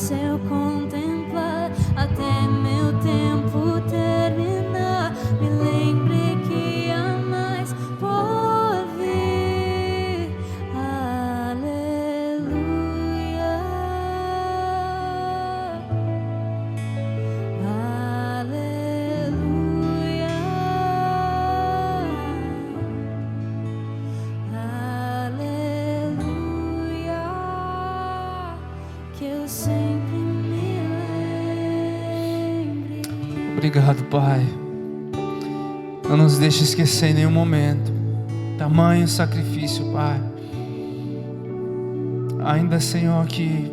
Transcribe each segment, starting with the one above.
eu contemplar até meu tempo terminar. Me lembre que há mais por vir. Aleluia, aleluia, aleluia, que eu sempre me lembre. Obrigado, Pai. Não nos deixe esquecer em nenhum momento tamanho sacrifício, Pai. Ainda, Senhor, que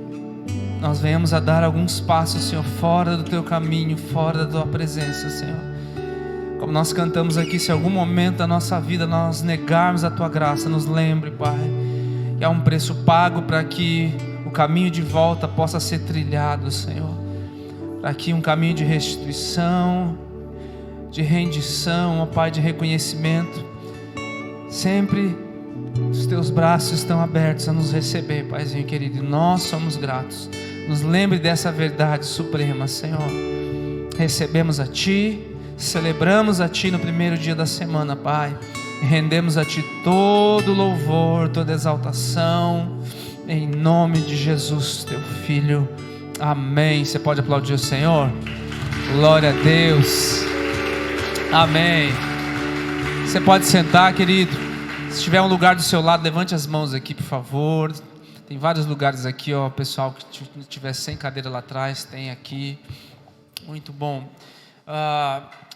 nós venhamos a dar alguns passos, Senhor, fora do Teu caminho, fora da Tua presença, Senhor. Como nós cantamos aqui, se em algum momento da nossa vida nós negarmos a Tua graça, nos lembre, Pai, que há um preço pago para que o caminho de volta possa ser trilhado, Senhor. Para que um caminho de restituição, de rendição, ó Pai, de reconhecimento, sempre os Teus braços estão abertos a nos receber, Paizinho querido, e nós somos gratos. Nos lembre dessa verdade suprema, Senhor. Recebemos a Ti, celebramos a Ti no primeiro dia da semana, Pai, e rendemos a Ti todo louvor, toda exaltação, em nome de Jesus, Teu Filho. Amém. Você pode aplaudir o Senhor? Glória a Deus. Amém. Você pode sentar, querido. Se tiver um lugar do seu lado, levante as mãos aqui, por favor. Tem vários lugares aqui, ó. Pessoal que tiver sem cadeira lá atrás, tem aqui. Muito bom.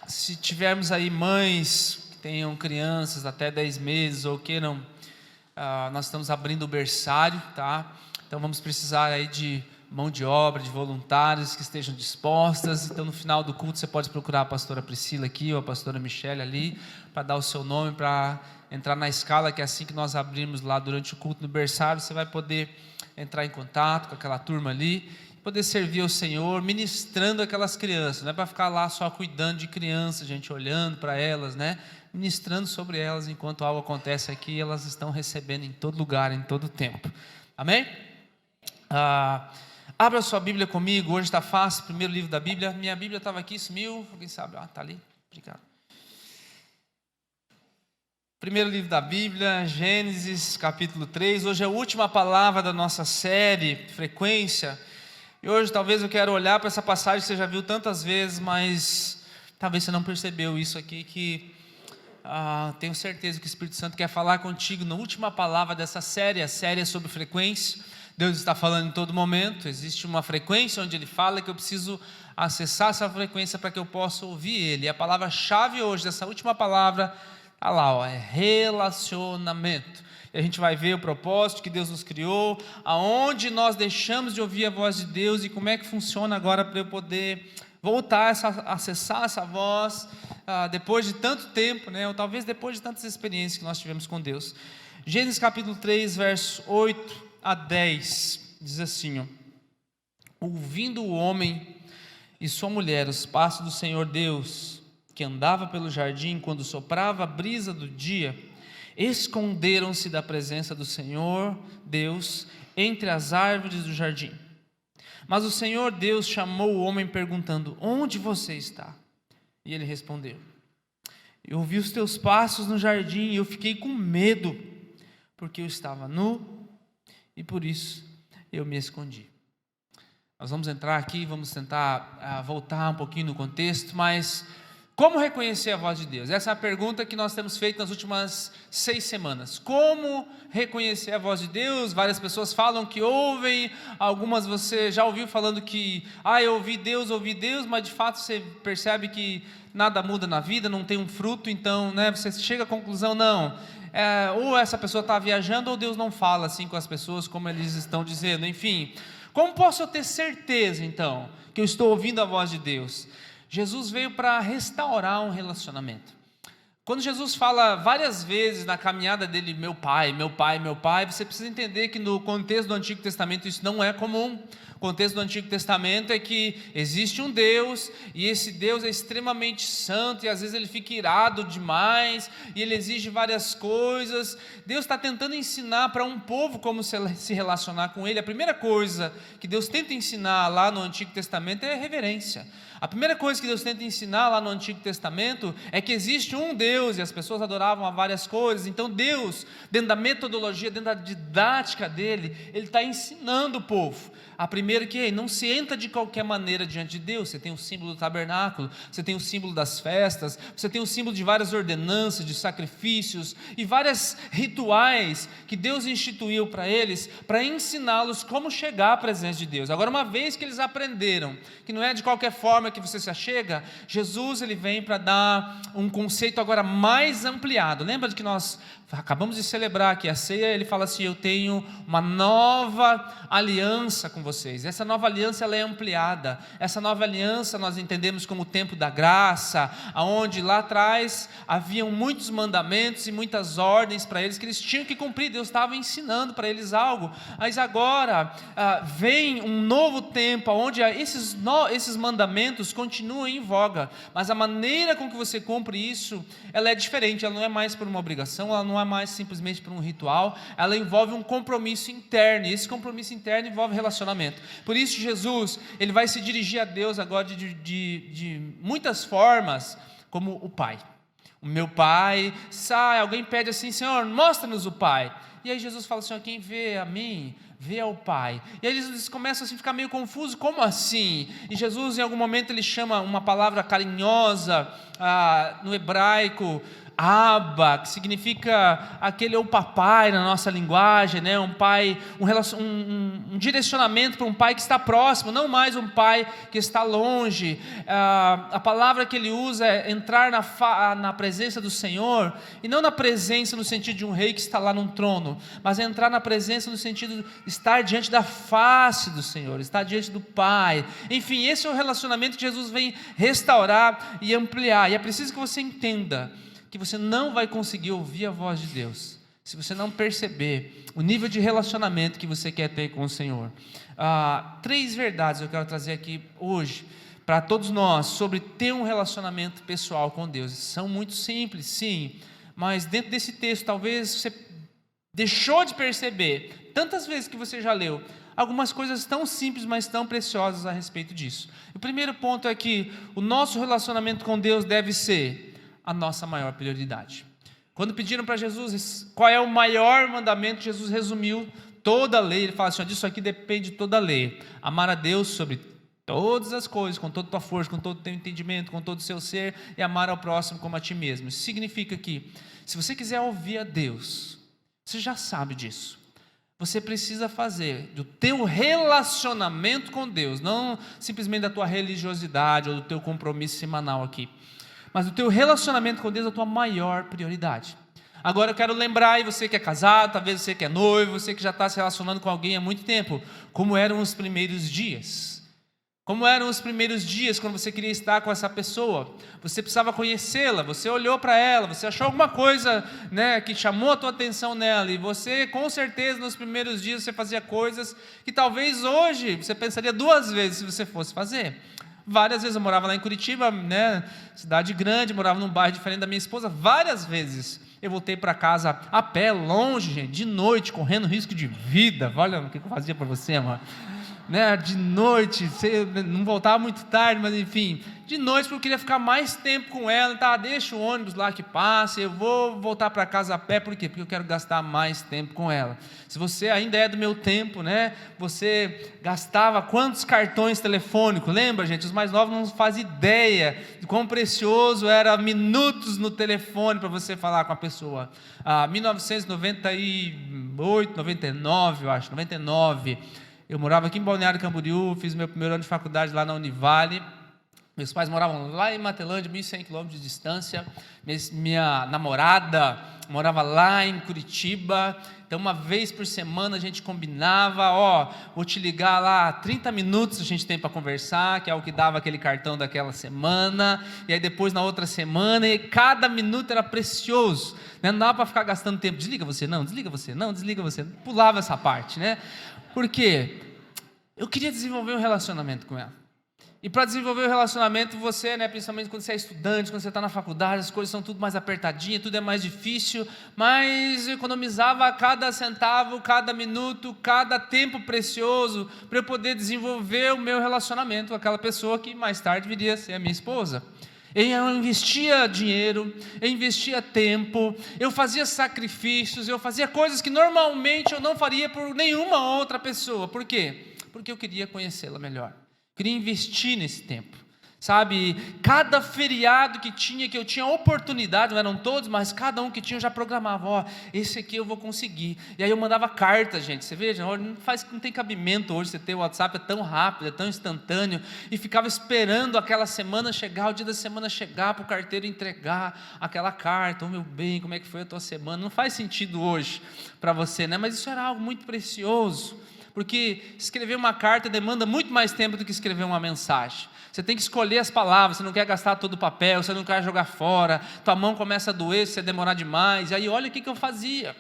Se tivermos aí mães que tenham crianças até 10 meses ou queiram, nós estamos abrindo o berçário, tá? Então vamos precisar aí de mão de obra, de voluntários que estejam dispostas. Então no final do culto você pode procurar a pastora Priscila aqui ou a pastora Michele ali, para dar o seu nome, para entrar na escala, que é assim que nós abrimos lá durante o culto no berçário. Você vai poder entrar em contato com aquela turma ali, poder servir ao Senhor, ministrando aquelas crianças. Não é para ficar lá só cuidando de crianças, gente, olhando para elas, né? Ministrando sobre elas enquanto algo acontece aqui, elas estão recebendo em todo lugar, em todo tempo. Amém? Abra sua Bíblia comigo. Hoje está fácil, primeiro livro da Bíblia. Minha Bíblia estava aqui, sumiu. Alguém sabe? Está ali. Obrigado. Primeiro livro da Bíblia, Gênesis capítulo 3. Hoje é a última palavra da nossa série, Frequência. E hoje talvez eu quero olhar para essa passagem que você já viu tantas vezes, mas talvez você não percebeu isso aqui, que tenho certeza que o Espírito Santo quer falar contigo na última palavra dessa série. A série é sobre frequência. Deus está falando em todo momento. Existe uma frequência onde Ele fala que eu preciso acessar essa frequência para que eu possa ouvir Ele. E a palavra-chave hoje dessa última palavra, está lá, ó, é relacionamento. E a gente vai ver o propósito que Deus nos criou, aonde nós deixamos de ouvir a voz de Deus e como é que funciona agora para eu poder voltar a acessar essa voz depois de tanto tempo, né? Ou talvez depois de tantas experiências que nós tivemos com Deus. Gênesis capítulo 3, versos 8 a 10, diz assim, ó: ouvindo o homem e sua mulher os passos do Senhor Deus, que andava pelo jardim quando soprava a brisa do dia, esconderam-se da presença do Senhor Deus entre as árvores do jardim. Mas o Senhor Deus chamou o homem perguntando: onde você está? E ele respondeu: eu ouvi os teus passos no jardim e eu fiquei com medo, porque eu estava nu e por isso eu me escondi. Nós vamos entrar aqui, vamos tentar voltar um pouquinho no contexto, mas como reconhecer a voz de Deus? Essa é a pergunta que nós temos feito nas últimas 6 semanas. Como reconhecer a voz de Deus? Várias pessoas falam que ouvem, algumas você já ouviu falando que eu ouvi Deus, mas de fato você percebe que nada muda na vida, não tem um fruto, então, né, você chega à conclusão, não, ou essa pessoa está viajando, ou Deus não fala assim com as pessoas como eles estão dizendo. Enfim, como posso eu ter certeza então que eu estou ouvindo a voz de Deus? Jesus veio para restaurar um relacionamento. Quando Jesus fala várias vezes na caminhada dele, meu pai, meu pai, meu pai, você precisa entender que no contexto do Antigo Testamento isso não é comum. contexto do Antigo Testamento é que existe um Deus, e esse Deus é extremamente santo, e às vezes ele fica irado demais, e ele exige várias coisas. Deus está tentando ensinar para um povo como se relacionar com ele. A primeira coisa que Deus tenta ensinar lá no Antigo Testamento é reverência. A primeira coisa que Deus tenta ensinar lá no Antigo Testamento é que existe um Deus, e as pessoas adoravam a várias coisas. Então Deus, dentro da metodologia, dentro da didática dele, ele está ensinando o povo. A primeira que não se entra de qualquer maneira diante de Deus. Você tem o símbolo do tabernáculo, você tem o símbolo das festas, você tem o símbolo de várias ordenanças, de sacrifícios e vários rituais que Deus instituiu para eles, para ensiná-los como chegar à presença de Deus. Agora, uma vez que eles aprenderam que não é de qualquer forma que você se achega, Jesus ele vem para dar um conceito agora mais ampliado. Lembra de que nós acabamos de celebrar aqui a ceia? Ele fala assim: eu tenho uma nova aliança com vocês. Essa nova aliança ela é ampliada. Essa nova aliança nós entendemos como o tempo da graça, aonde lá atrás haviam muitos mandamentos e muitas ordens para eles que eles tinham que cumprir. Deus estava ensinando para eles algo, mas agora vem um novo tempo onde esses mandamentos continuam em voga, mas a maneira com que você cumpre isso, ela é diferente. Ela não é mais por uma obrigação, ela não é mais simplesmente por um ritual, ela envolve um compromisso interno, e esse compromisso interno envolve relacionamento. Por isso Jesus, ele vai se dirigir a Deus agora de muitas formas, como o Pai. O meu Pai, alguém pede assim: Senhor, mostra-nos o Pai. E aí Jesus fala assim: quem vê a mim, vê ao Pai. E aí eles começam assim a ficar meio confusos: como assim? E Jesus em algum momento ele chama uma palavra carinhosa no hebraico, Abba, que significa aquele ou papai na nossa linguagem, né? Um pai, um direcionamento para um pai que está próximo, não mais um pai que está longe. A palavra que ele usa é entrar na presença do Senhor, e não na presença no sentido de um rei que está lá num trono, mas entrar na presença no sentido de estar diante da face do Senhor, estar diante do Pai. Enfim, esse é o relacionamento que Jesus vem restaurar e ampliar. E é preciso que você entenda que você não vai conseguir ouvir a voz de Deus se você não perceber o nível de relacionamento que você quer ter com o Senhor. 3 verdades eu quero trazer aqui hoje para todos nós sobre ter um relacionamento pessoal com Deus. São muito simples, sim, mas dentro desse texto talvez você deixou de perceber, tantas vezes que você já leu, algumas coisas tão simples, mas tão preciosas a respeito disso. O primeiro ponto é que o nosso relacionamento com Deus deve ser a nossa maior prioridade. Quando pediram para Jesus qual é o maior mandamento, Jesus resumiu toda a lei. Ele fala assim: disso aqui depende toda a lei: amar a Deus sobre todas as coisas, com toda a tua força, com todo o teu entendimento, com todo o seu ser, e amar ao próximo como a ti mesmo. Isso significa que, se você quiser ouvir a Deus, você já sabe disso. Você precisa fazer do teu relacionamento com Deus, não simplesmente da tua religiosidade ou do teu compromisso semanal aqui, mas o teu relacionamento com Deus é a tua maior prioridade. Agora eu quero lembrar, e você que é casado, talvez você que é noivo, você que já está se relacionando com alguém há muito tempo, como eram os primeiros dias. Como eram os primeiros dias quando você queria estar com essa pessoa? Você precisava conhecê-la, você olhou para ela, você achou alguma coisa, né, que chamou a tua atenção nela, e você, com certeza, nos primeiros dias você fazia coisas que talvez hoje você pensaria 2 vezes se você fosse fazer. Várias vezes eu morava lá em Curitiba, né, cidade grande, morava num bairro diferente da minha esposa. Várias vezes eu voltei para casa a pé, longe, gente, de noite, correndo risco de vida. Olha o que eu fazia para você, amor. Né, de noite, não voltava muito tarde, mas enfim, de noite, porque eu queria ficar mais tempo com ela. Tá, deixa o ônibus lá que passa, eu vou voltar para casa a pé. Por quê? Porque eu quero gastar mais tempo com ela. Se você ainda é do meu tempo, né, você gastava quantos cartões telefônicos? Lembra, gente? Os mais novos não fazem ideia de quão precioso era minutos no telefone para você falar com a pessoa. 1998, 99, eu acho, 99. Eu morava aqui em Balneário Camboriú, fiz meu primeiro ano de faculdade lá na Univale. Meus pais moravam lá em Matelândia, 1.100 quilômetros de distância. Minha namorada morava lá em Curitiba. Então, uma vez por semana a gente combinava: vou te ligar lá, 30 minutos a gente tem para conversar, que é o que dava aquele cartão daquela semana. E aí depois na outra semana, e cada minuto era precioso, né? Não dava para ficar gastando tempo. Desliga você, não, desliga você, não, desliga você. Pulava essa parte, né? Por quê? eu queria desenvolver um relacionamento com ela. E para desenvolver o relacionamento, você, principalmente quando você é estudante, quando você está na faculdade, as coisas são tudo mais apertadinhas, tudo é mais difícil, mas eu economizava cada centavo, cada minuto, cada tempo precioso para eu poder desenvolver o meu relacionamento com aquela pessoa que mais tarde viria a ser a minha esposa. Eu investia dinheiro, eu investia tempo, eu fazia sacrifícios, eu fazia coisas que normalmente eu não faria por nenhuma outra pessoa. Por quê? Porque eu queria conhecê-la melhor. Queria investir nesse tempo, sabe? Cada feriado que eu tinha oportunidade, não eram todos, mas cada um que tinha eu já programava, esse aqui eu vou conseguir. E aí eu mandava carta, gente, você veja, não tem cabimento hoje você ter o WhatsApp, é tão rápido, é tão instantâneo, e ficava esperando aquela semana chegar, o dia da semana chegar, para o carteiro entregar aquela carta, meu bem, como é que foi a tua semana? Não faz sentido hoje para você, mas isso era algo muito precioso. Porque escrever uma carta demanda muito mais tempo do que escrever uma mensagem. Você tem que escolher as palavras, você não quer gastar todo o papel, você não quer jogar fora, tua mão começa a doer se você demorar demais. E aí olha o que eu fazia.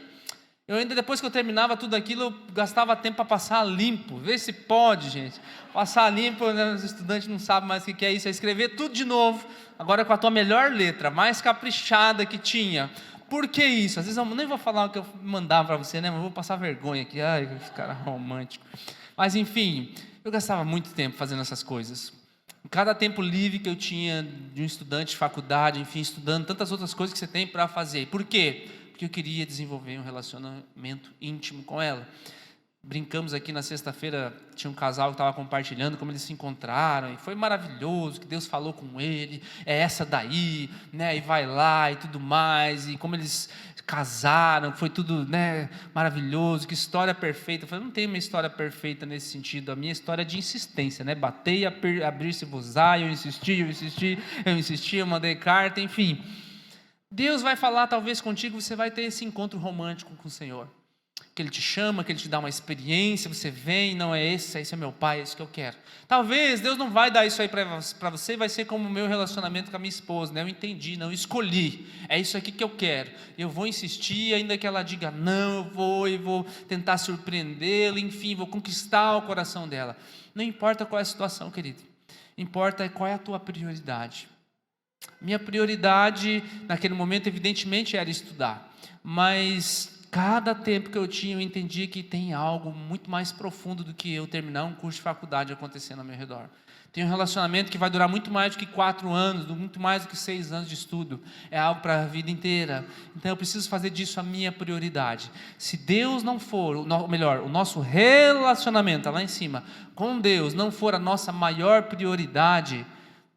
Eu ainda, depois que eu terminava tudo aquilo, eu gastava tempo para passar limpo. Vê se pode, gente. Passar limpo, os estudantes não sabem mais o que é isso, é escrever tudo de novo, agora com a tua melhor letra, mais caprichada que tinha. Por que isso? Às vezes eu nem vou falar o que eu mandava para você, mas eu vou passar vergonha aqui. Ai, esse cara romântico. Mas enfim, eu gastava muito tempo fazendo essas coisas. Cada tempo livre que eu tinha de um estudante de faculdade, enfim, estudando tantas outras coisas que você tem para fazer. Por quê? Porque eu queria desenvolver um relacionamento íntimo com ela. Brincamos aqui na sexta-feira, tinha um casal que estava compartilhando como eles se encontraram, e foi maravilhoso, que Deus falou com ele, é essa daí, e vai lá e tudo mais, e como eles casaram, foi tudo maravilhoso, que história perfeita. Eu falei, não tem uma história perfeita nesse sentido, a minha história é de insistência, bater e abrir-se-vos-á, eu insisti, eu mandei carta, enfim. Deus vai falar talvez contigo, você vai ter esse encontro romântico com o Senhor. Que Ele te chama, que Ele te dá uma experiência, você vem, não é esse é meu pai, é isso que eu quero. Talvez Deus não vai dar isso aí para você, vai ser como o meu relacionamento com a minha esposa, eu entendi, não, eu escolhi, é isso aqui que eu quero, eu vou insistir, ainda que ela diga não, eu vou tentar surpreendê-la, enfim, vou conquistar o coração dela. Não importa qual é a situação, querido, importa qual é a tua prioridade. Minha prioridade naquele momento evidentemente era estudar, mas cada tempo que eu tinha, eu entendi que tem algo muito mais profundo do que eu terminar um curso de faculdade acontecendo ao meu redor. Tem um relacionamento que vai durar muito mais do que 4 anos, muito mais do que 6 anos de estudo. É algo para a vida inteira. Então eu preciso fazer disso a minha prioridade. Se Deus não for, o nosso relacionamento lá em cima com Deus não for a nossa maior prioridade,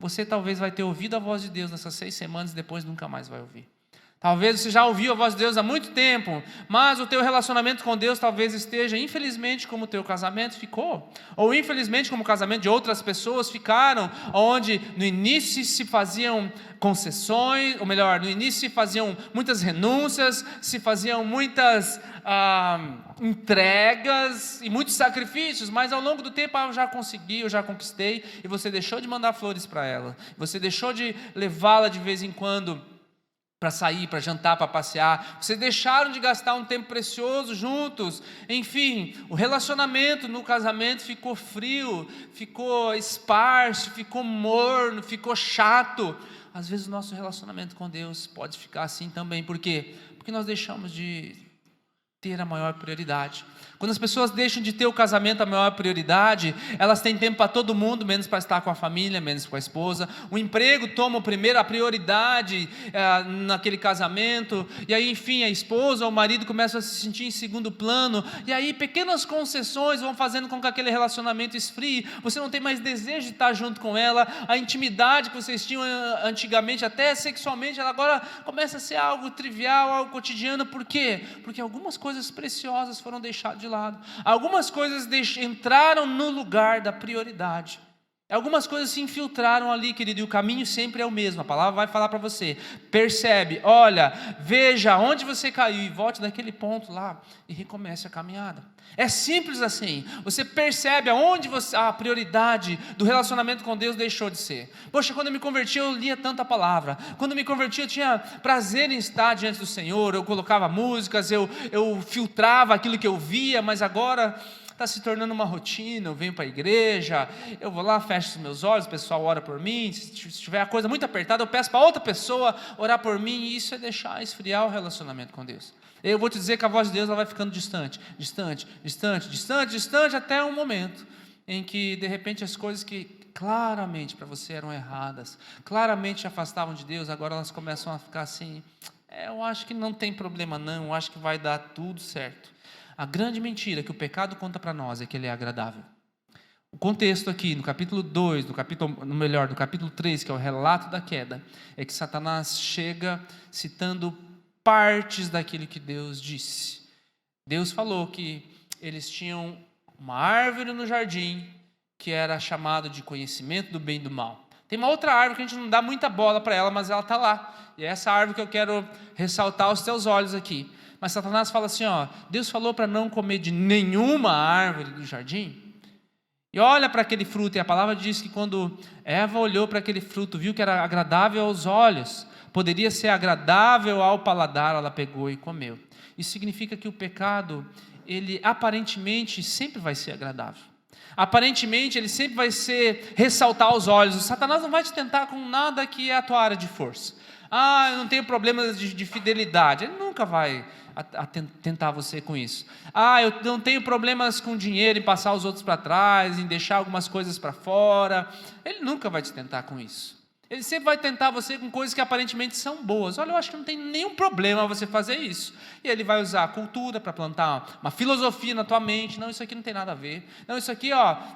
você talvez vai ter ouvido a voz de Deus nessas 6 semanas e depois nunca mais vai ouvir. Talvez você já ouviu a voz de Deus há muito tempo, mas o teu relacionamento com Deus talvez esteja, infelizmente, como o teu casamento ficou, ou infelizmente como o casamento de outras pessoas ficaram, onde no início se faziam concessões, ou melhor, no início se faziam muitas renúncias, se faziam muitas entregas e muitos sacrifícios, mas ao longo do tempo eu já consegui, eu já conquistei, e você deixou de mandar flores para ela, você deixou de levá-la de vez em quando para sair, para jantar, para passear, vocês deixaram de gastar um tempo precioso juntos, enfim, o relacionamento no casamento ficou frio, ficou esparso, ficou morno, ficou chato. Às vezes o nosso relacionamento com Deus pode ficar assim também, por quê? Porque nós deixamos de ter a maior prioridade. Quando as pessoas deixam de ter o casamento a maior prioridade, elas têm tempo para todo mundo, menos para estar com a família, menos com a esposa. O emprego toma a prioridade naquele casamento, e aí enfim a esposa ou o marido começam a se sentir em segundo plano, e aí pequenas concessões vão fazendo com que aquele relacionamento esfrie, você não tem mais desejo de estar junto com ela, a intimidade que vocês tinham antigamente, até sexualmente, ela agora começa a ser algo trivial, algo cotidiano. Por quê? Porque algumas coisas preciosas foram deixadas de lado, algumas coisas entraram no lugar da prioridade, algumas coisas se infiltraram ali, querido, e o caminho sempre é o mesmo. A palavra vai falar para você, percebe, olha, veja onde você caiu e volte daquele ponto lá e recomece a caminhada. É simples assim. Você percebe aonde a prioridade do relacionamento com Deus deixou de ser. Poxa, quando eu me converti eu lia tanta palavra, quando eu me converti eu tinha prazer em estar diante do Senhor, eu colocava músicas, eu filtrava aquilo que eu via, mas agora está se tornando uma rotina, eu venho para a igreja, eu vou lá, fecho os meus olhos, o pessoal ora por mim, se tiver a coisa muito apertada, eu peço para outra pessoa orar por mim, e isso é deixar esfriar o relacionamento com Deus. Eu vou te dizer que a voz de Deus ela vai ficando distante, até um momento em que, de repente, as coisas que claramente para você eram erradas, claramente te afastavam de Deus, agora elas começam a ficar assim, eu acho que não tem problema não, eu acho que vai dar tudo certo. A grande mentira que o pecado conta para nós é que ele é agradável. O contexto aqui, no capítulo 2, no capítulo 3, que é o relato da queda, é que Satanás chega citando partes daquilo que Deus disse. Deus falou que eles tinham uma árvore no jardim, que era chamado de conhecimento do bem e do mal. Tem uma outra árvore que a gente não dá muita bola para ela, mas ela está lá. E é essa árvore que eu quero ressaltar aos teus olhos aqui. Mas Satanás fala assim, Deus falou para não comer de nenhuma árvore do jardim. E olha para aquele fruto, e a palavra diz que quando Eva olhou para aquele fruto, viu que era agradável aos olhos, poderia ser agradável ao paladar, ela pegou e comeu. Isso significa que o pecado, ele aparentemente sempre vai ser agradável. Aparentemente ele sempre vai ser ressaltar aos olhos. O Satanás não vai te tentar com nada que é a tua área de força. Eu não tenho problemas de fidelidade. Ele nunca vai tentar você com isso. Eu não tenho problemas com dinheiro, em passar os outros para trás, em deixar algumas coisas para fora. Ele nunca vai te tentar com isso. Ele sempre vai tentar você com coisas que aparentemente são boas. Olha, eu acho que não tem nenhum problema você fazer isso. E ele vai usar a cultura para plantar uma filosofia na tua mente. Não, isso aqui não tem nada a ver. Não, isso aqui,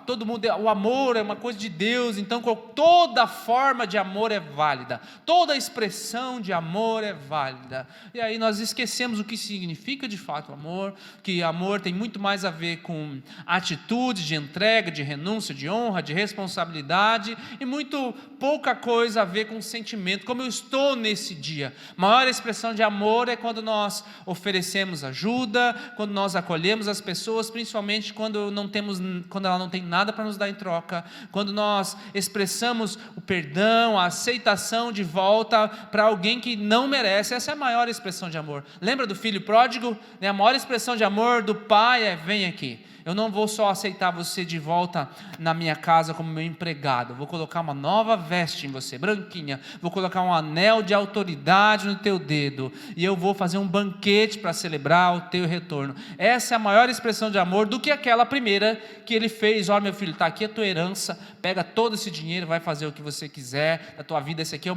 todo mundo, o amor é uma coisa de Deus. Então, toda forma de amor é válida. Toda expressão de amor é válida. E aí nós esquecemos o que significa de fato amor. Que amor tem muito mais a ver com atitude de entrega, de renúncia, de honra, de responsabilidade. E muito pouca coisa a ver com sentimento, como eu estou nesse dia. A maior expressão de amor é quando nós oferecemos ajuda, quando nós acolhemos as pessoas, principalmente quando ela não tem nada para nos dar em troca, quando nós expressamos o perdão, a aceitação de volta para alguém que não merece. Essa é a maior expressão de amor. Lembra do filho pródigo? A maior expressão de amor do pai é: vem aqui. Eu não vou só aceitar você de volta na minha casa como meu empregado. Vou colocar uma nova veste em você, branquinha. Vou colocar um anel de autoridade no teu dedo. E eu vou fazer um banquete para celebrar o teu retorno. Essa é a maior expressão de amor do que aquela primeira que ele fez. Olha, meu filho, está aqui a tua herança. Pega todo esse dinheiro, vai fazer o que você quiser da tua vida. Esse aqui é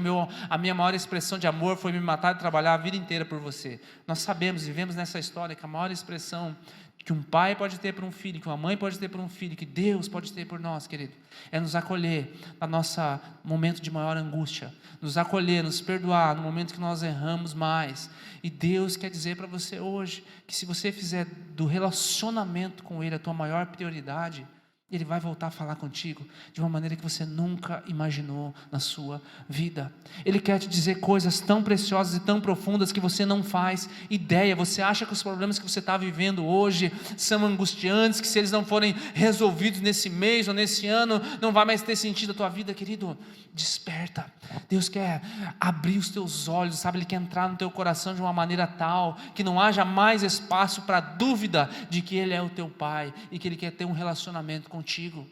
a minha maior expressão de amor, foi me matar e trabalhar a vida inteira por você. Nós sabemos, vivemos nessa história, que a maior expressão que um pai pode ter por um filho, que uma mãe pode ter por um filho, que Deus pode ter por nós, querido, é nos acolher no nosso momento de maior angústia, nos acolher, nos perdoar no momento que nós erramos mais. E Deus quer dizer para você hoje, que se você fizer do relacionamento com Ele a tua maior prioridade, Ele vai voltar a falar contigo de uma maneira que você nunca imaginou na sua vida. Ele quer te dizer coisas tão preciosas e tão profundas que você não faz ideia. Você acha que os problemas que você está vivendo hoje são angustiantes, que se eles não forem resolvidos nesse mês ou nesse ano, não vai mais ter sentido a tua vida. Querido, desperta. Deus quer abrir os teus olhos, sabe? Ele quer entrar no teu coração de uma maneira tal que não haja mais espaço para dúvida de que Ele é o teu Pai e que Ele quer ter um relacionamento contigo.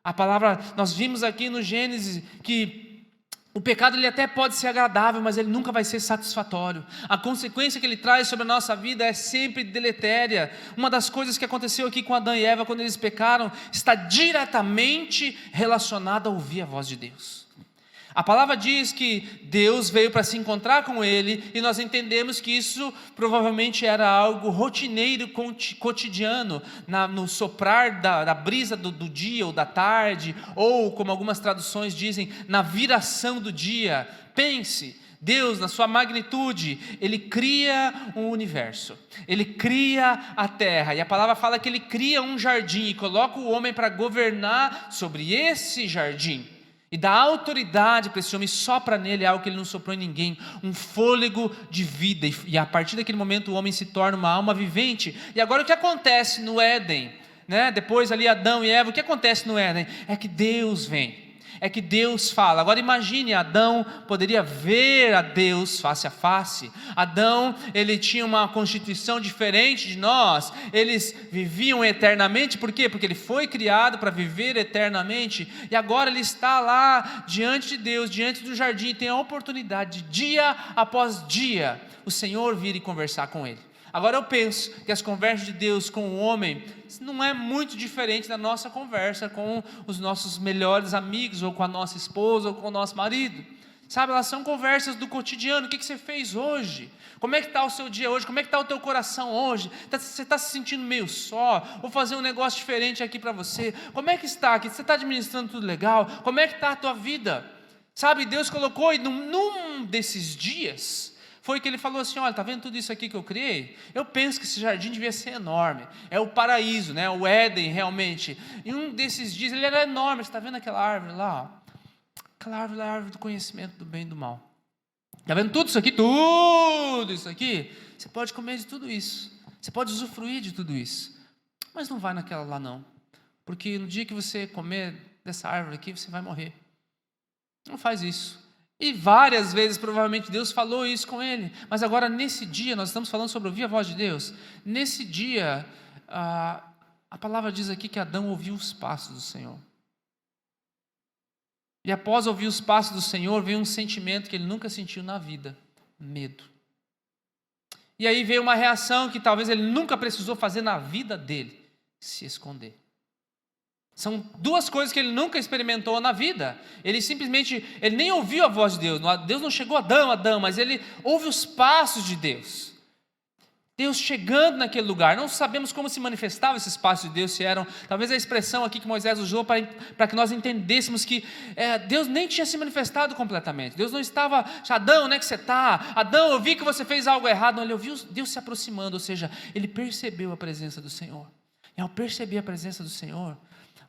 A palavra, nós vimos aqui no Gênesis que o pecado ele até pode ser agradável, mas ele nunca vai ser satisfatório. A consequência que ele traz sobre a nossa vida é sempre deletéria. Uma das coisas que aconteceu aqui com Adão e Eva quando eles pecaram está diretamente relacionada a ouvir a voz de Deus. A palavra diz que Deus veio para se encontrar com ele, e nós entendemos que isso provavelmente era algo rotineiro, cotidiano, no soprar da brisa do dia ou da tarde, ou como algumas traduções dizem, na viração do dia. Pense, Deus, na sua magnitude, Ele cria um universo, Ele cria a terra, e a palavra fala que Ele cria um jardim e coloca o homem para governar sobre esse jardim. E dá autoridade para esse homem, sopra nele algo que ele não soprou em ninguém, um fôlego de vida, e a partir daquele momento o homem se torna uma alma vivente. E agora o que acontece no Éden, Depois ali Adão e Eva, o que acontece no Éden? É que Deus vem, é que Deus fala. Agora imagine, Adão poderia ver a Deus face a face. Adão, ele tinha uma constituição diferente de nós. Eles viviam eternamente, por quê? Porque ele foi criado para viver eternamente, e agora ele está lá diante de Deus, diante do jardim, e tem a oportunidade de dia após dia o Senhor vir e conversar com ele. Agora eu penso que as conversas de Deus com o homem não é muito diferente da nossa conversa com os nossos melhores amigos, ou com a nossa esposa, ou com o nosso marido. Sabe, elas são conversas do cotidiano. O que você fez hoje? Como é que está o seu dia hoje? Como é que está o teu coração hoje? Você está se sentindo meio só? Vou fazer um negócio diferente aqui para você. Como é que está aqui? Você está administrando tudo legal? Como é que está a tua vida? Sabe, Deus colocou, e num desses dias, foi que ele falou assim: olha, está vendo tudo isso aqui que eu criei? Eu penso que esse jardim devia ser enorme, é o paraíso, né? O Éden realmente. E um desses dias, ele era enorme. Você está vendo aquela árvore lá? Aquela árvore é a árvore do conhecimento do bem e do mal. Está vendo tudo isso aqui? Tudo isso aqui? Você pode comer de tudo isso, você pode usufruir de tudo isso, mas não vai naquela lá não, porque no dia que você comer dessa árvore aqui, você vai morrer. Não faz isso. E várias vezes, provavelmente, Deus falou isso com ele. Mas agora, nesse dia, nós estamos falando sobre ouvir a voz de Deus. Nesse dia, a palavra diz aqui que Adão ouviu os passos do Senhor. E após ouvir os passos do Senhor, veio um sentimento que ele nunca sentiu na vida: medo. E aí veio uma reação que talvez ele nunca precisou fazer na vida dele: se esconder. São duas coisas que ele nunca experimentou na vida. Ele simplesmente, ele nem ouviu a voz de Deus. Deus não chegou a Adão, mas ele ouve os passos de Deus. Deus chegando naquele lugar. Não sabemos como se manifestavam esses passos de Deus, se eram, talvez a expressão aqui que Moisés usou para que nós entendêssemos que Deus nem tinha se manifestado completamente. Deus não estava: Adão, onde é que você está? Adão, eu vi que você fez algo errado. Não, ele ouviu Deus se aproximando, ou seja, ele percebeu a presença do Senhor. E ao perceber a presença do Senhor,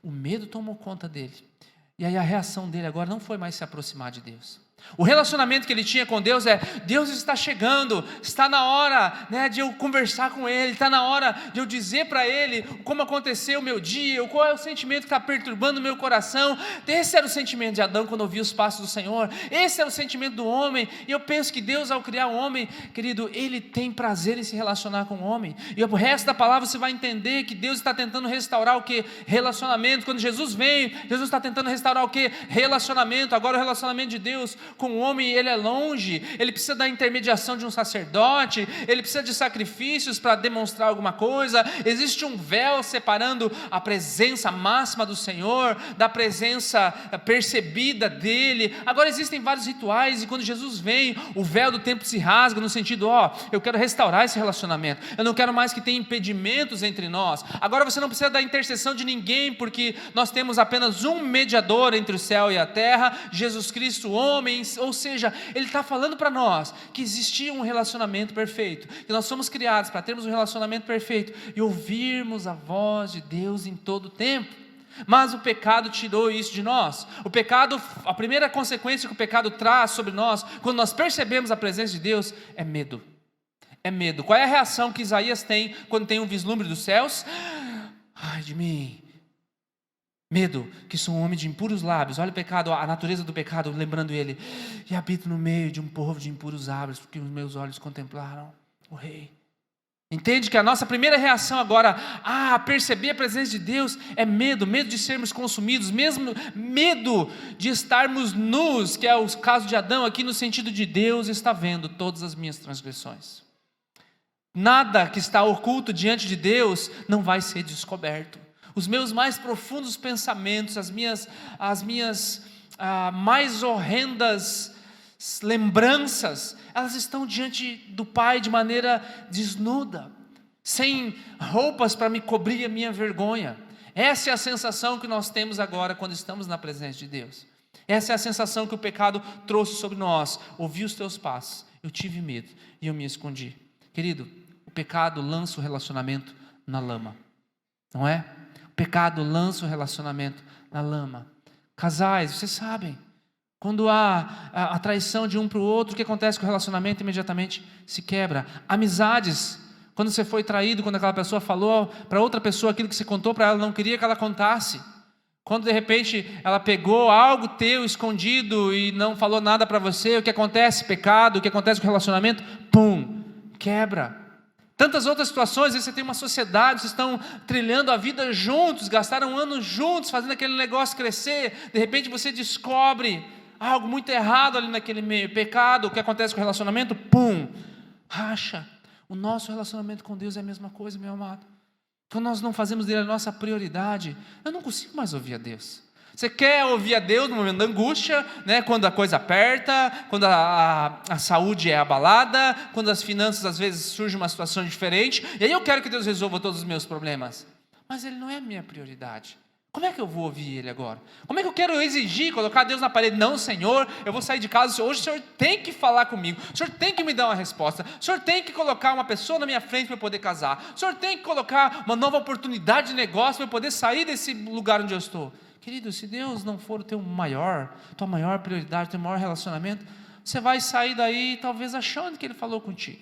o medo tomou conta dele. E aí a reação dele agora não foi mais se aproximar de Deus. O relacionamento que ele tinha com Deus é: Deus está chegando, está na hora, né, de eu conversar com Ele, está na hora de eu dizer para Ele como aconteceu o meu dia, qual é o sentimento que está perturbando o meu coração. Esse era o sentimento de Adão quando ouvia os passos do Senhor. Esse era o sentimento do homem. E eu penso que Deus, ao criar o homem, querido, Ele tem prazer em se relacionar com o homem. E o resto da palavra você vai entender que Deus está tentando restaurar o que? Relacionamento. Quando Jesus vem, Jesus está tentando restaurar o que? Relacionamento. Agora o relacionamento de Deus com o homem, ele é longe, ele precisa da intermediação de um sacerdote, ele precisa de sacrifícios para demonstrar alguma coisa. Existe um véu separando a presença máxima do Senhor da presença percebida dele. Agora existem vários rituais, e quando Jesus vem, o véu do templo se rasga, no sentido: eu quero restaurar esse relacionamento, eu não quero mais que tenha impedimentos entre nós. Agora você não precisa da intercessão de ninguém, porque nós temos apenas um mediador entre o céu e a terra, Jesus Cristo, homem. Ou seja, ele está falando para nós que existia um relacionamento perfeito, que nós somos criados para termos um relacionamento perfeito e ouvirmos a voz de Deus em todo o tempo. Mas o pecado tirou isso de nós. O pecado, a primeira consequência que o pecado traz sobre nós, quando nós percebemos a presença de Deus, é medo. É medo. Qual é a reação que Isaías tem quando tem um vislumbre dos céus? Ai de mim. Medo, que sou um homem de impuros lábios. Olha o pecado, a natureza do pecado, lembrando ele: e habito no meio de um povo de impuros lábios, porque os meus olhos contemplaram o Rei. Entende que a nossa primeira reação agora a perceber a presença de Deus é medo de sermos consumidos, mesmo medo de estarmos nus, que é o caso de Adão aqui, no sentido de: Deus está vendo todas as minhas transgressões. Nada que está oculto diante de Deus não vai ser descoberto. Os meus mais profundos pensamentos, as minhas mais horrendas lembranças, elas estão diante do Pai de maneira desnuda, sem roupas para me cobrir a minha vergonha. Essa é a sensação que nós temos agora quando estamos na presença de Deus. Essa é a sensação que o pecado trouxe sobre nós. Ouvi os teus passos, eu tive medo e eu me escondi. Querido, o pecado lança o relacionamento na lama, não é? O pecado lança o relacionamento na lama. Casais, vocês sabem, quando há a traição de um para o outro, o que acontece com o relacionamento? Imediatamente se quebra. Amizades, quando você foi traído, quando aquela pessoa falou para outra pessoa aquilo que você contou para ela, não queria que ela contasse, Quando de repente ela pegou algo teu escondido e não falou nada para você, o que acontece? Pecado, o que acontece com o relacionamento? Pum, quebra. Tantas outras situações, às vezes você tem uma sociedade, vocês estão trilhando a vida juntos, gastaram anos juntos, fazendo aquele negócio crescer, de repente você descobre algo muito errado ali naquele meio, pecado, o que acontece com o relacionamento? Pum, racha. O nosso relacionamento com Deus é a mesma coisa, meu amado. Quando nós não fazemos dele a nossa prioridade, eu não consigo mais ouvir a Deus. Você quer ouvir a Deus no momento da angústia, né? Quando a coisa aperta, quando a saúde é abalada, quando as finanças às vezes surge uma situação diferente, e aí eu quero que Deus resolva todos os meus problemas. Mas Ele não é a minha prioridade. Como é que eu vou ouvir Ele agora? Como é que eu quero exigir, colocar Deus na parede? Não, Senhor, eu vou sair de casa, hoje o Senhor tem que falar comigo, o Senhor tem que me dar uma resposta, o Senhor tem que colocar uma pessoa na minha frente para eu poder casar, o Senhor tem que colocar uma nova oportunidade de negócio para eu poder sair desse lugar onde eu estou. Querido, se Deus não for o tua maior prioridade, teu maior relacionamento, você vai sair daí talvez achando que Ele falou contigo.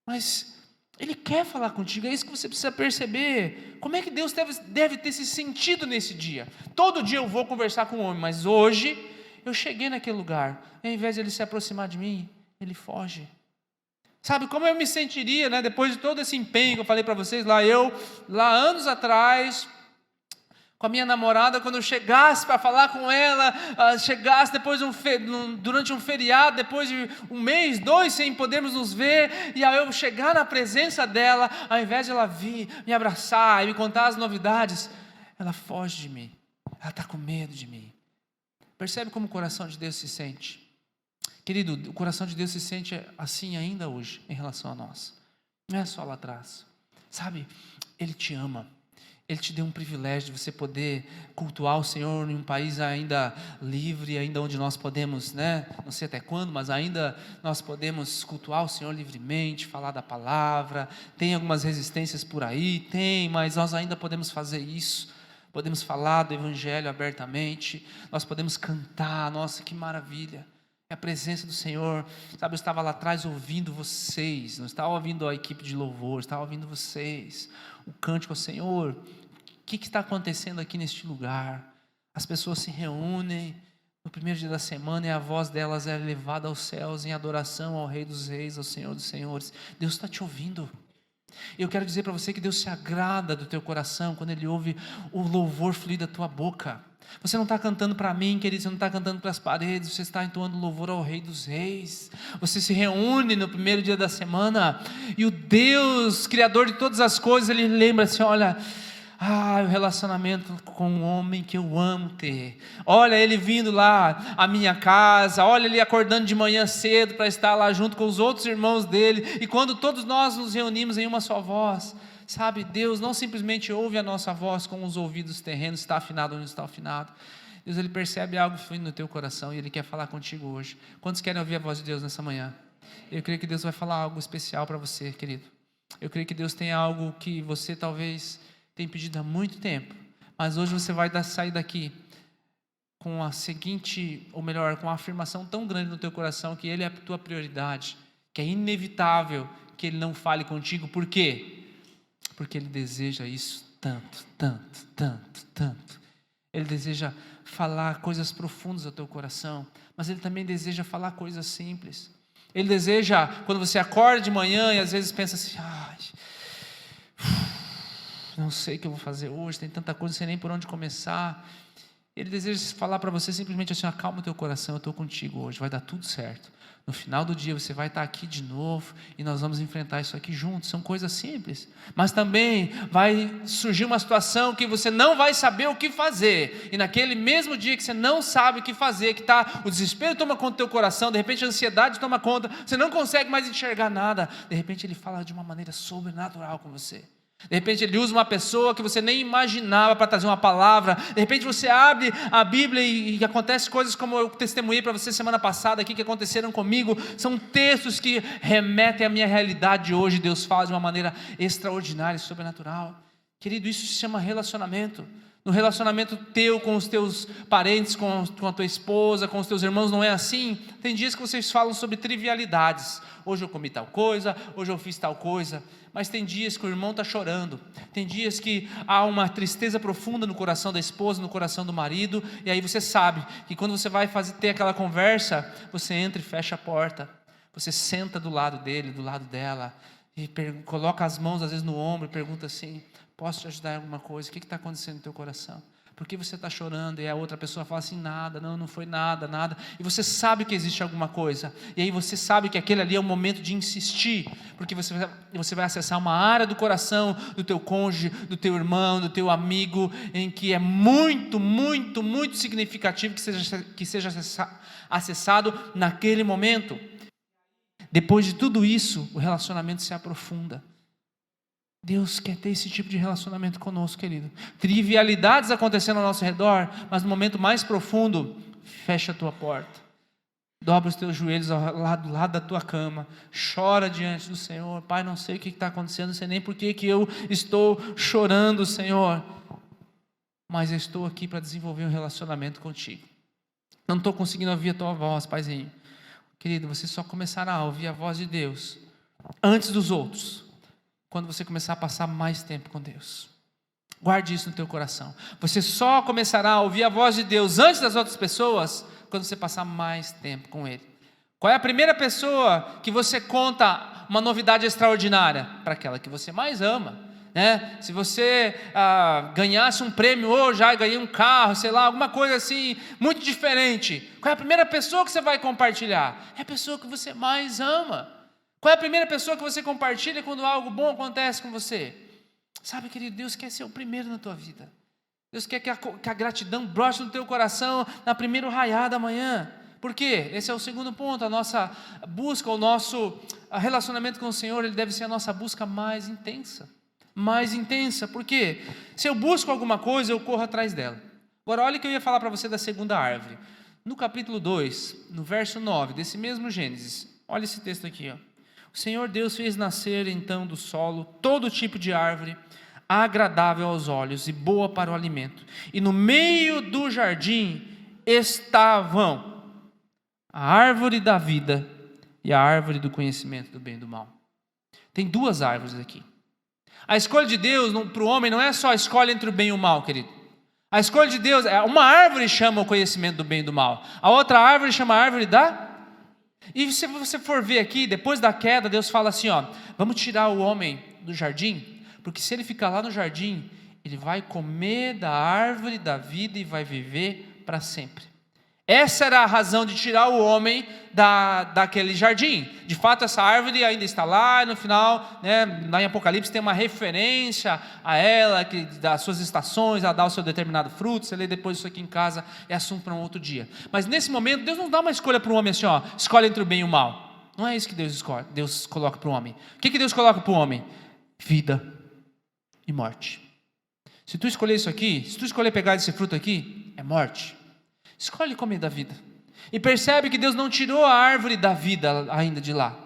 Mas Ele quer falar contigo, é isso que você precisa perceber. Como é que Deus deve ter se sentido nesse dia? Todo dia eu vou conversar com o homem, mas hoje eu cheguei naquele lugar, e ao invés de Ele se aproximar de mim, Ele foge. Sabe como eu me sentiria, né, depois de todo esse empenho que eu falei para vocês, lá anos atrás, com a minha namorada, quando eu chegasse para falar com ela, chegasse depois durante um feriado, depois de um mês, 2, sem podermos nos ver, e aí eu chegar na presença dela, ao invés de ela vir, me abraçar e me contar as novidades, ela foge de mim, ela está com medo de mim. Percebe como o coração de Deus se sente? Querido, o coração de Deus se sente assim ainda hoje, em relação a nós. Não é só lá atrás. Sabe, Ele te ama. Ele te deu um privilégio de você poder cultuar o Senhor em um país ainda livre, ainda onde nós podemos, né, não sei até quando, mas ainda nós podemos cultuar o Senhor livremente, falar da palavra. Tem algumas resistências por aí, mas nós ainda podemos fazer isso. Podemos falar do Evangelho abertamente, nós podemos cantar, nossa, que maravilha. É a presença do Senhor. Sabe, eu estava lá atrás ouvindo vocês, não estava ouvindo a equipe de louvor, estava ouvindo vocês, o cântico ao Senhor. O que está acontecendo aqui neste lugar? As pessoas se reúnem no primeiro dia da semana e a voz delas é levada aos céus em adoração ao Rei dos Reis, ao Senhor dos Senhores. Deus está te ouvindo. Eu quero dizer para você que Deus se agrada do teu coração quando Ele ouve o louvor fluir da tua boca. Você não está cantando para mim, querido, você não está cantando para as paredes, você está entoando louvor ao Rei dos Reis. Você se reúne no primeiro dia da semana e o Deus, Criador de todas as coisas, Ele lembra assim, olha, o relacionamento com o homem que eu amo ter. Olha ele vindo lá à minha casa, olha ele acordando de manhã cedo para estar lá junto com os outros irmãos dele, e quando todos nós nos reunimos em uma só voz, sabe, Deus não simplesmente ouve a nossa voz com os ouvidos terrenos, está afinado ou não está afinado. Deus, Ele percebe algo fluindo no teu coração e Ele quer falar contigo hoje. Quantos querem ouvir a voz de Deus nessa manhã? Eu creio que Deus vai falar algo especial para você, querido. Eu creio que Deus tem algo que você talvez tem pedido há muito tempo, mas hoje você vai sair daqui com a seguinte, ou melhor, com uma afirmação tão grande no teu coração que Ele é a tua prioridade, que é inevitável que Ele não fale contigo. Por quê? Porque Ele deseja isso tanto, tanto, tanto, tanto. Ele deseja falar coisas profundas ao teu coração, mas Ele também deseja falar coisas simples. Ele deseja, quando você acorda de manhã e às vezes pensa assim, não sei o que eu vou fazer hoje, tem tanta coisa, não sei nem por onde começar. Ele deseja falar para você simplesmente assim, acalma o teu coração, eu estou contigo hoje, vai dar tudo certo. No final do dia você vai estar aqui de novo e nós vamos enfrentar isso aqui juntos. São coisas simples, mas também vai surgir uma situação que você não vai saber o que fazer, e naquele mesmo dia que você não sabe o que fazer, que o desespero toma conta do teu coração, de repente a ansiedade toma conta, você não consegue mais enxergar nada, de repente Ele fala de uma maneira sobrenatural com você. De repente Ele usa uma pessoa que você nem imaginava para trazer uma palavra. De repente você abre a Bíblia e acontece coisas como eu testemunhei para você semana passada aqui, que aconteceram comigo. São textos que remetem à minha realidade hoje. Deus fala de uma maneira extraordinária e sobrenatural. Querido, isso se chama relacionamento. No relacionamento teu com os teus parentes, com a tua esposa, com os teus irmãos, não é assim? Tem dias que vocês falam sobre trivialidades. Hoje eu comi tal coisa, hoje eu fiz tal coisa. Mas tem dias que o irmão está chorando. Tem dias que há uma tristeza profunda no coração da esposa, no coração do marido. E aí você sabe que quando você vai ter aquela conversa, você entra e fecha a porta. Você senta do lado dele, do lado dela. E coloca as mãos às vezes no ombro e pergunta assim: posso te ajudar em alguma coisa? O que está acontecendo no teu coração? Por que você está chorando? E a outra pessoa fala assim: nada, não foi nada, nada. E você sabe que existe alguma coisa. E aí você sabe que aquele ali é o momento de insistir, porque você vai acessar uma área do coração do teu cônjuge, do teu irmão, do teu amigo, em que é muito, muito, muito significativo que seja acessado naquele momento. Depois de tudo isso, o relacionamento se aprofunda. Deus quer ter esse tipo de relacionamento conosco, querido. Trivialidades acontecendo ao nosso redor, mas no momento mais profundo, fecha a tua porta, dobra os teus joelhos ao lado da tua cama, chora diante do Senhor. Pai, não sei o que está acontecendo, não sei nem por que eu estou chorando, Senhor, mas eu estou aqui para desenvolver um relacionamento contigo. Não estou conseguindo ouvir a tua voz, Paizinho. Querido, você só começará a ouvir a voz de Deus antes dos outros, quando você começar a passar mais tempo com Deus. Guarde isso no teu coração. Você só começará a ouvir a voz de Deus antes das outras pessoas, quando você passar mais tempo com Ele. Qual é a primeira pessoa que você conta uma novidade extraordinária? Para aquela que você mais ama. Se você ganhasse um prêmio hoje, ganhei um carro, sei lá, alguma coisa assim, muito diferente, qual é a primeira pessoa que você vai compartilhar? É a pessoa que você mais ama. Qual é a primeira pessoa que você compartilha quando algo bom acontece com você? Sabe, querido, Deus quer ser o primeiro na tua vida. Deus quer que a gratidão brote no teu coração na primeira raiada da manhã. Por quê? Esse é o segundo ponto. A nossa busca, o nosso relacionamento com o Senhor, ele deve ser a nossa busca mais intensa. Mais intensa, porque se eu busco alguma coisa, eu corro atrás dela. Agora, olha o que eu ia falar para você da segunda árvore. No capítulo 2, no verso 9, desse mesmo Gênesis, olha esse texto aqui, ó. O Senhor Deus fez nascer então do solo todo tipo de árvore, agradável aos olhos e boa para o alimento. E no meio do jardim estavam a árvore da vida e a árvore do conhecimento do bem e do mal. Tem duas árvores aqui. A escolha de Deus para o homem não é só a escolha entre o bem e o mal, querido. A escolha de Deus, uma árvore chama o conhecimento do bem e do mal. A outra árvore chama a árvore da... E se você for ver aqui, depois da queda, Deus fala assim, vamos tirar o homem do jardim, porque se ele ficar lá no jardim, ele vai comer da árvore da vida e vai viver para sempre. Essa era a razão de tirar o homem daquele jardim. De fato, essa árvore ainda está lá, e no final, lá em Apocalipse tem uma referência a ela, que das suas estações, ela dá o seu determinado fruto. Você lê depois isso aqui em casa, é assunto para um outro dia. Mas nesse momento, Deus não dá uma escolha para o homem assim, escolhe entre o bem e o mal. Não é isso que Deus escolhe, Deus coloca para o homem. O que Deus coloca para o homem? Vida e morte. Se tu escolher isso aqui, se tu escolher pegar esse fruto aqui, é morte. Escolhe comer da vida. E percebe que Deus não tirou a árvore da vida ainda de lá.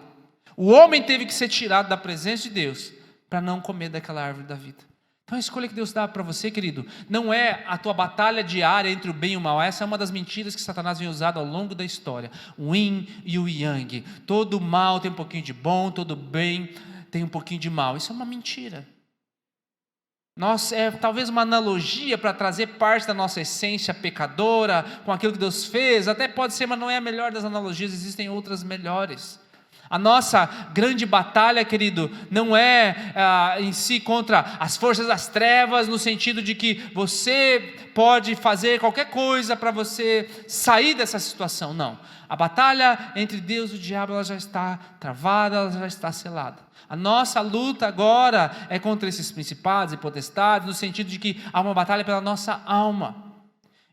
O homem teve que ser tirado da presença de Deus para não comer daquela árvore da vida. Então a escolha que Deus dá para você, querido, não é a tua batalha diária entre o bem e o mal. Essa é uma das mentiras que Satanás vem usado ao longo da história. O yin e o yang. Todo mal tem um pouquinho de bom, todo bem tem um pouquinho de mal. Isso é uma mentira. É talvez uma analogia para trazer parte da nossa essência pecadora com aquilo que Deus fez, até pode ser, mas não é a melhor das analogias, existem outras melhores. A nossa grande batalha, querido, não é em si contra as forças das trevas, no sentido de que você pode fazer qualquer coisa para você sair dessa situação, não. A batalha entre Deus e o diabo, ela já está travada, ela já está selada. A nossa luta agora é contra esses principados e potestades, no sentido de que há uma batalha pela nossa alma.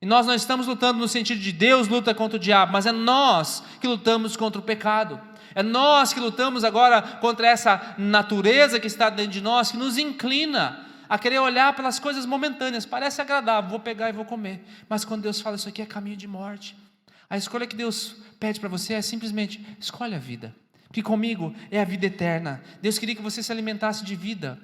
E nós não estamos lutando no sentido de Deus luta contra o diabo, mas é nós que lutamos contra o pecado. É nós que lutamos agora contra essa natureza que está dentro de nós, que nos inclina a querer olhar pelas coisas momentâneas. Parece agradável, vou pegar e vou comer. Mas quando Deus fala, isso aqui é caminho de morte. A escolha que Deus pede para você é simplesmente, escolhe a vida. Porque comigo é a vida eterna. Deus queria que você se alimentasse de vida.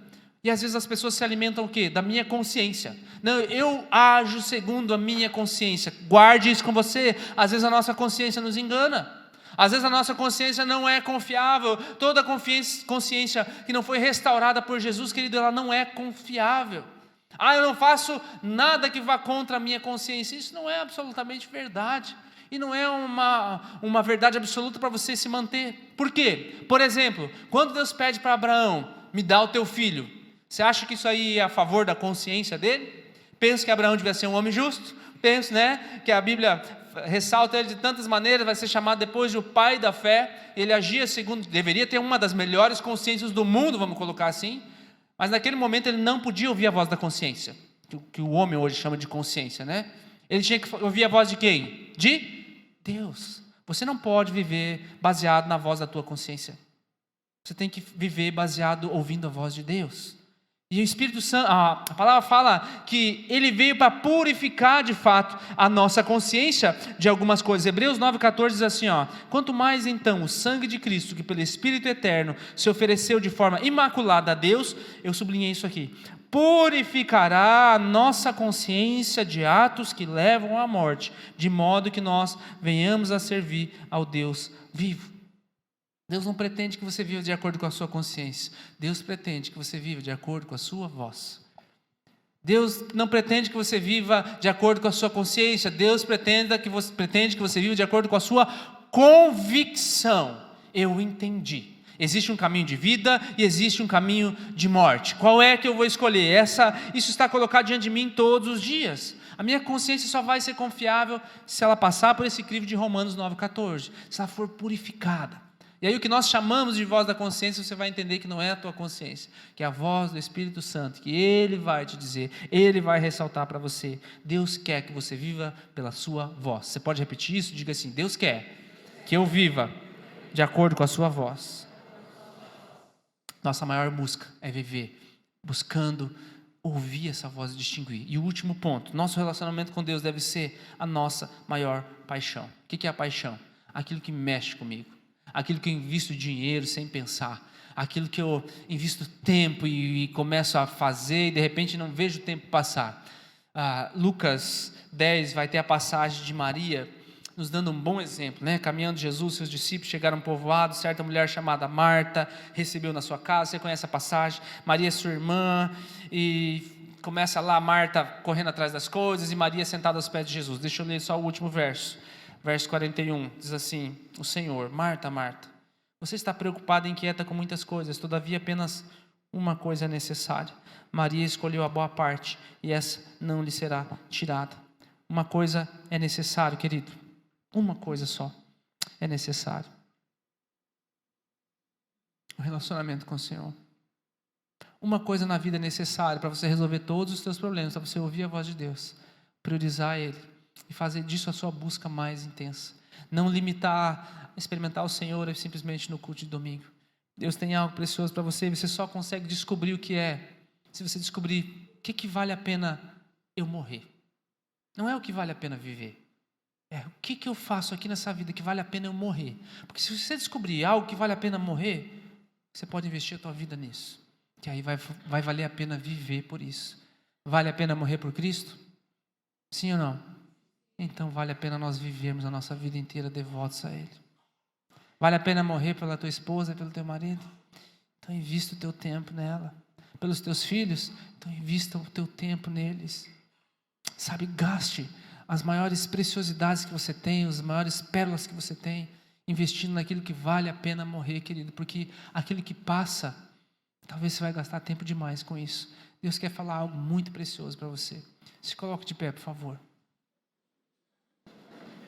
E às vezes as pessoas se alimentam o quê? Da minha consciência. Não, eu ajo segundo a minha consciência. Guarde isso com você. Às vezes a nossa consciência nos engana. Às vezes a nossa consciência não é confiável. Toda consciência que não foi restaurada por Jesus, querido, ela não é confiável. Eu não faço nada que vá contra a minha consciência. Isso não é absolutamente verdade. E não é uma verdade absoluta para você se manter. Por quê? Por exemplo, quando Deus pede para Abraão, me dá o teu filho, você acha que isso aí é a favor da consciência dele? Pensa que Abraão devia ser um homem justo? Pensa, que a Bíblia ressalta ele de tantas maneiras, vai ser chamado depois de o pai da fé. Ele agia segundo, deveria ter uma das melhores consciências do mundo, vamos colocar assim. Mas naquele momento ele não podia ouvir a voz da consciência, que o homem hoje chama de consciência, Ele tinha que ouvir a voz de quem? De Deus. Você não pode viver baseado na voz da tua consciência. Você tem que viver baseado ouvindo a voz de Deus. E o Espírito Santo, a palavra fala que ele veio para purificar de fato a nossa consciência de algumas coisas. Hebreus 9,14 diz assim, quanto mais então o sangue de Cristo, que pelo Espírito eterno se ofereceu de forma imaculada a Deus, eu sublinhei isso aqui, purificará a nossa consciência de atos que levam à morte, de modo que nós venhamos a servir ao Deus vivo. Deus não pretende que você viva de acordo com a sua consciência. Deus pretende que você viva de acordo com a sua voz. Deus não pretende que você viva de acordo com a sua consciência. Deus pretende que você viva de acordo com a sua convicção. Eu entendi. Existe um caminho de vida e existe um caminho de morte. Qual é que eu vou escolher? Isso está colocado diante de mim todos os dias. A minha consciência só vai ser confiável se ela passar por esse crivo de Romanos 9,14. Se ela for purificada. E aí o que nós chamamos de voz da consciência, você vai entender que não é a tua consciência, que é a voz do Espírito Santo, que Ele vai te dizer, Ele vai ressaltar para você. Deus quer que você viva pela sua voz. Você pode repetir isso? Diga assim, Deus quer que eu viva de acordo com a sua voz. Nossa maior busca é viver buscando ouvir essa voz e distinguir. E o último ponto, nosso relacionamento com Deus deve ser a nossa maior paixão. O que é a paixão? Aquilo que mexe comigo. Aquilo que eu invisto dinheiro sem pensar, aquilo que eu invisto tempo e começo a fazer e de repente não vejo o tempo passar. Lucas 10 vai ter a passagem de Maria, nos dando um bom exemplo, Caminhando Jesus, seus discípulos chegaram a um povoado, certa mulher chamada Marta recebeu na sua casa, você conhece a passagem, Maria é sua irmã, e começa lá Marta correndo atrás das coisas e Maria sentada aos pés de Jesus. Deixa eu ler só o último verso. Verso 41, diz assim, o Senhor, Marta, Marta, você está preocupada e inquieta com muitas coisas, todavia apenas uma coisa é necessária. Maria escolheu a boa parte e essa não lhe será tirada. Uma coisa é necessário, querido, uma coisa só é necessário. O relacionamento com o Senhor. Uma coisa na vida é necessária para você resolver todos os seus problemas, para você ouvir a voz de Deus, priorizar Ele. E fazer disso a sua busca mais intensa. Não limitar, experimentar o Senhor simplesmente no culto de domingo. Deus tem algo precioso para você. Você só consegue descobrir o que é se você descobrir o que vale a pena eu morrer. Não é o que vale a pena viver. É o que eu faço aqui nessa vida que vale a pena eu morrer. Porque se você descobrir algo que vale a pena morrer, você pode investir a tua vida nisso. Que aí vai valer a pena viver por isso. Vale a pena morrer por Cristo? Sim ou não? Então vale a pena nós vivermos a nossa vida inteira devotos a Ele. Vale a pena morrer pela tua esposa, pelo teu marido? Então invista o teu tempo nela. Pelos teus filhos? Então invista o teu tempo neles. Sabe, gaste as maiores preciosidades que você tem, as maiores pérolas que você tem, investindo naquilo que vale a pena morrer, querido, porque aquilo que passa, talvez você vai gastar tempo demais com isso. Deus quer falar algo muito precioso para você. Se coloque de pé, por favor.